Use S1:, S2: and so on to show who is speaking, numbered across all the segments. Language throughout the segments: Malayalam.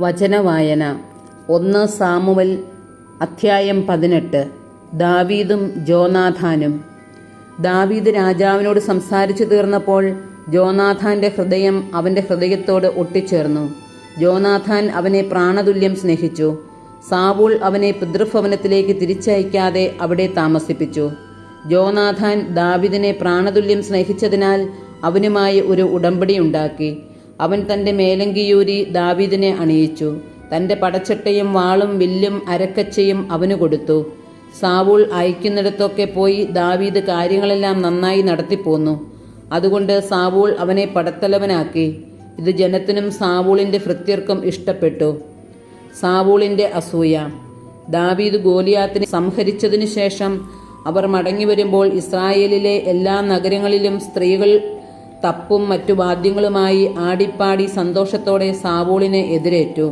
S1: വചനവായന 1 സാമുവൽ അധ്യായം 18. ദാവീദും ജോനാഥാനും. ദാവീദ് രാജാവിനോട് സംസാരിച്ചു തീർന്നപ്പോൾ ജോനാഥാന്റെ ഹൃദയം അവന്റെ ഹൃദയത്തോട് ഒട്ടിച്ചേർന്നു. ജോനാഥാൻ അവനെ പ്രാണതുല്യം സ്നേഹിച്ചു. സാവൂൾ അവനെ പിതൃഭവനത്തിലേക്ക് തിരിച്ചയക്കാതെ അവിടെ താമസിപ്പിച്ചു. ജോനാഥാൻ ദാവീദിനെ പ്രാണതുല്യം സ്നേഹിച്ചതിനാൽ അവനുമായി ഒരു ഉടമ്പടി ഉണ്ടാക്കി. അവൻ തൻ്റെ മേലങ്കിയൂരി ദാവീദിനെ അണിയിച്ചു. തൻ്റെ പടച്ചട്ടയും വാളും വില്ലും അരക്കച്ചയും അവന് കൊടുത്തു. സാവൂൾ അയക്കുന്നിടത്തൊക്കെ പോയി ദാവീദ് കാര്യങ്ങളെല്ലാം നന്നായി നടത്തിപ്പോന്നു. അതുകൊണ്ട് സാവൂൾ അവനെ പടത്തലവനാക്കി. ഇത് ജനത്തിനും സാവൂളിൻ്റെ ഭൃത്യർക്കും ഇഷ്ടപ്പെട്ടു. സാവൂളിൻ്റെ അസൂയ. ദാവീദ് ഗോലിയാത്തിനെ സംഹരിച്ചതിനു ശേഷം അവർ മടങ്ങി വരുമ്പോൾ ഇസ്രായേലിലെ എല്ലാ നഗരങ്ങളിലും സ്ത്രീകൾ തപ്പും മറ്റു വാദ്യങ്ങളുമായി ആടിപ്പാടി സന്തോഷത്തോടെ സാവൂളിനെ എതിരേറ്റു.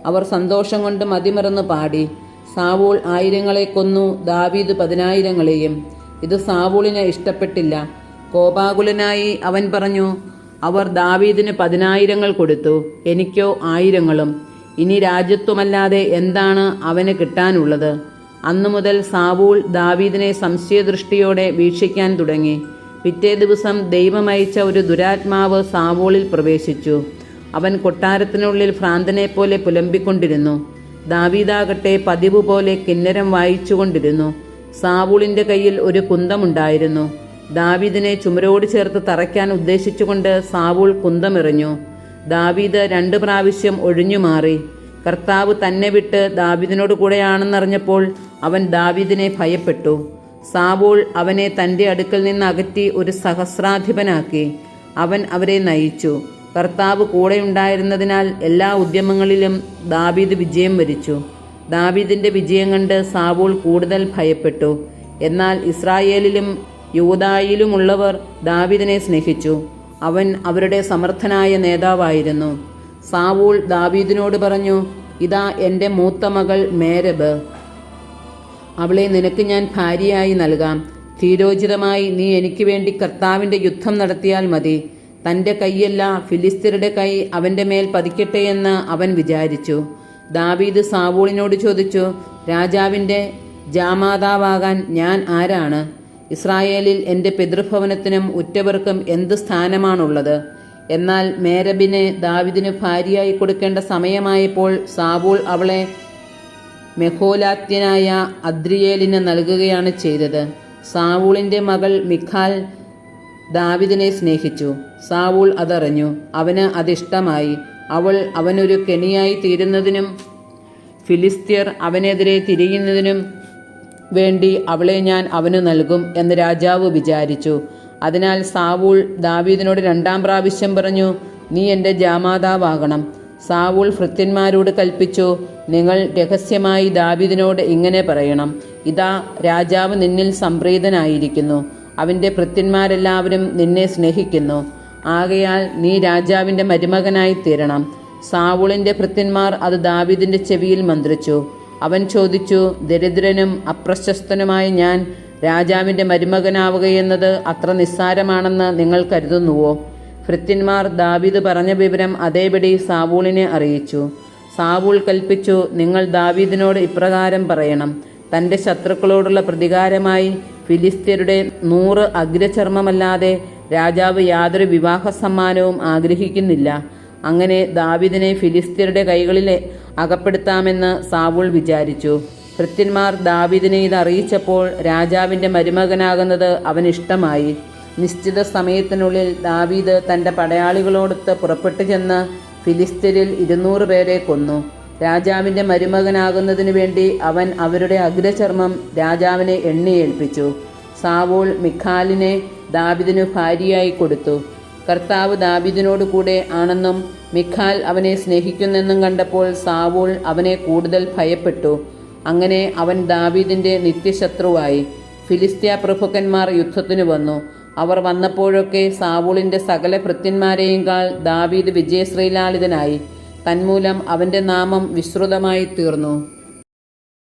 S1: അവർ സന്തോഷം കൊണ്ട് മതിമറന്ന് പാടി. സാവൂൾ 1000 കൊന്നു, ദാവീദ് 10,000. ഇത് സാവൂളിന് ഇഷ്ടപ്പെട്ടില്ല. കോപാകുലനായി അവൻ പറഞ്ഞു, അവർ ദാവീദിന് 10,000 കൊടുത്തു, എനിക്കോ 1000. ഇനി രാജ്യത്വമല്ലാതെ എന്താണ് അവന് കിട്ടാനുള്ളത്? അന്നു മുതൽ സാവൂൾ ദാവീദിനെ സംശയദൃഷ്ടിയോടെ വീക്ഷിക്കാൻ തുടങ്ങി. പിറ്റേ ദിവസം ദൈവമയച്ച ഒരു ദുരാത്മാവ് സാവൂളിൽ പ്രവേശിച്ചു. അവൻ കൊട്ടാരത്തിനുള്ളിൽ ഭ്രാന്തനെപ്പോലെ പുലമ്പിക്കൊണ്ടിരുന്നു. ദാവീദാകട്ടെ പതിവ് പോലെ കിന്നരം വായിച്ചുകൊണ്ടിരുന്നു. സാവൂളിൻ്റെ കയ്യിൽ ഒരു കുന്തമുണ്ടായിരുന്നു. ദാവീദിനെ ചുമരോട് ചേർത്ത് തറയ്ക്കാൻ ഉദ്ദേശിച്ചുകൊണ്ട് സാവൂൾ കുന്തമെറിഞ്ഞു. ദാവീദ് 2 പ്രാവശ്യം ഒഴിഞ്ഞുമാറി. കർത്താവ് തന്നെ വിട്ട് ദാവീദിനോട് കൂടെയാണെന്നറിഞ്ഞപ്പോൾ അവൻ ദാവീദിനെ ഭയപ്പെട്ടു. സാവൂൾ അവനെ തൻ്റെ അടുക്കൽ നിന്ന് അകറ്റി ഒരു സഹസ്രാധിപനാക്കി. അവൻ അവരെ നയിച്ചു. കർത്താവ് കൂടെയുണ്ടായിരുന്നതിനാൽ എല്ലാ ഉദ്യമങ്ങളിലും ദാവീദ് വിജയം വരിച്ചു. ദാവീദിൻ്റെ വിജയം കണ്ട് സാവൂൾ കൂടുതൽ ഭയപ്പെട്ടു. എന്നാൽ ഇസ്രായേലിലും യൂദായിലുമുള്ളവർ ദാവീദിനെ സ്നേഹിച്ചു. അവൻ അവരുടെ സമർത്ഥനായ നേതാവായിരുന്നു. സാവൂൾ ദാവീദിനോട് പറഞ്ഞു, ഇതാ എൻ്റെ മൂത്ത മകൾ മേരബ്. അവളെ നിനക്ക് ഞാൻ ഭാര്യയായി നൽകാം. ധീരോചിതമായി നീ എനിക്ക് വേണ്ടി കർത്താവിൻ്റെ യുദ്ധം നടത്തിയാൽ മതി. തൻ്റെ കൈയല്ല, ഫിലിസ്ത്യരുടെ കൈ അവൻ്റെ മേൽ പതിക്കട്ടെ എന്ന് അവൻ വിചാരിച്ചു. ദാവീദ് സാവൂളിനോട് ചോദിച്ചു, രാജാവിൻ്റെ ജാമാതാവാകാൻ ഞാൻ ആരാണ്? ഇസ്രായേലിൽ എൻ്റെ പിതൃഭവനത്തിനും ഉറ്റവർക്കും എന്ത് സ്ഥാനമാണുള്ളത്? എന്നാൽ മേരബിനെ ദാവീദിന് ഭാര്യയായി കൊടുക്കേണ്ട സമയമായപ്പോൾ സാവൂൾ അവളെ മെഹോലാത്യനായ അദ്രിയേലിന് നൽകുകയാണ് ചെയ്തത്. സാവൂളിൻ്റെ മകൾ മിഖാൽ ദാവീദിനെ സ്നേഹിച്ചു. സാവൂൾ അതറിഞ്ഞു. അവന് അതിഷ്ടമായി. അവനൊരു കെണിയായി തീരുന്നതിനും ഫിലിസ്ത്യർ അവനെതിരെ തിരിയുന്നതിനും വേണ്ടി അവളെ ഞാൻ അവന് നൽകും എന്ന് രാജാവ് വിചാരിച്ചു. അതിനാൽ സാവൂൾ ദാവീദിനോട് 2 പ്രാവശ്യം പറഞ്ഞു, നീ എൻ്റെ ജാമാതാവാകണം. സാവൂൾ ഭൃത്യന്മാരോട് കൽപ്പിച്ചു, നിങ്ങൾ രഹസ്യമായി ദാവീദിനോട് ഇങ്ങനെ പറയണം, ഇതാ രാജാവ് നിന്നിൽ സംപ്രീതനായിരിക്കുന്നു. അവൻ്റെ ഭൃത്യന്മാരെല്ലാവരും നിന്നെ സ്നേഹിക്കുന്നു. ആകയാൽ നീ രാജാവിൻ്റെ മരുമകനായി തീരണം. സാവൂളിൻ്റെ ഭൃത്യന്മാർ അത് ദാവീദിൻ്റെ ചെവിയിൽ മന്ത്രിച്ചു. അവൻ ചോദിച്ചു, ദരിദ്രനും അപ്രശസ്തനുമായ ഞാൻ രാജാവിൻ്റെ മരുമകനാവുകയെന്നത് അത്ര നിസ്സാരമാണെന്ന് നിങ്ങൾ കരുതുന്നുവോ? ഭൃത്യന്മാർ ദാവീദ് പറഞ്ഞ വിവരം അതേപടി സാവൂളിനെ അറിയിച്ചു. സാവൂൾ കൽപ്പിച്ചു, നിങ്ങൾ ദാവീദിനോട് ഇപ്രകാരം പറയണം, തൻ്റെ ശത്രുക്കളോടുള്ള പ്രതികാരമായി ഫിലിസ്ത്യരുടെ 100 അഗ്രചർമ്മമല്ലാതെ രാജാവ് യാതൊരു വിവാഹ സമ്മാനവും ആഗ്രഹിക്കുന്നില്ല. അങ്ങനെ ദാവീദിനെ ഫിലിസ്ത്യരുടെ കൈകളിൽ അകപ്പെടുത്താമെന്ന് സാവൂൾ വിചാരിച്ചു. ഭൃത്യന്മാർ ദാവീദിനെ ഇത് അറിയിച്ചപ്പോൾ രാജാവിൻ്റെ മരുമകനാകുന്നത് അവനിഷ്ടമായി. നിശ്ചിത സമയത്തിനുള്ളിൽ ദാവീദ് തൻ്റെ പടയാളികളോടൊത്ത് പുറപ്പെട്ടു ചെന്ന് ഫിലിസ്ത്യരിൽ 200 പേരെ കൊന്നു. രാജാവിൻ്റെ മരുമകനാകുന്നതിനു വേണ്ടി അവൻ അവരുടെ അഗ്രചർമ്മം രാജാവിനെ എണ്ണിയേൽപ്പിച്ചു. സാവൂൾ മിഖാലിനെ ദാവീദിനു ഭാര്യയായി കൊടുത്തു. കർത്താവ് ദാവീദിനോട് കൂടെ ആണെന്നും മിഖാൽ അവനെ സ്നേഹിക്കുന്നെന്നും കണ്ടപ്പോൾ സാവൂൾ അവനെ കൂടുതൽ ഭയപ്പെട്ടു. അങ്ങനെ അവൻ ദാവീദിൻ്റെ നിത്യശത്രുവായി. ഫിലിസ്ത്യ പ്രഭുക്കന്മാർ യുദ്ധത്തിനു വന്നു. അവർ വന്നപ്പോഴൊക്കെ സാവൂളിൻ്റെ സകല ഭൃത്യന്മാരെയുംകാൾ ദാവീദ് വിജയശ്രീലാളിതനായി. തന്മൂലം അവൻ്റെ നാമം വിശ്രുതമായി തീർന്നു.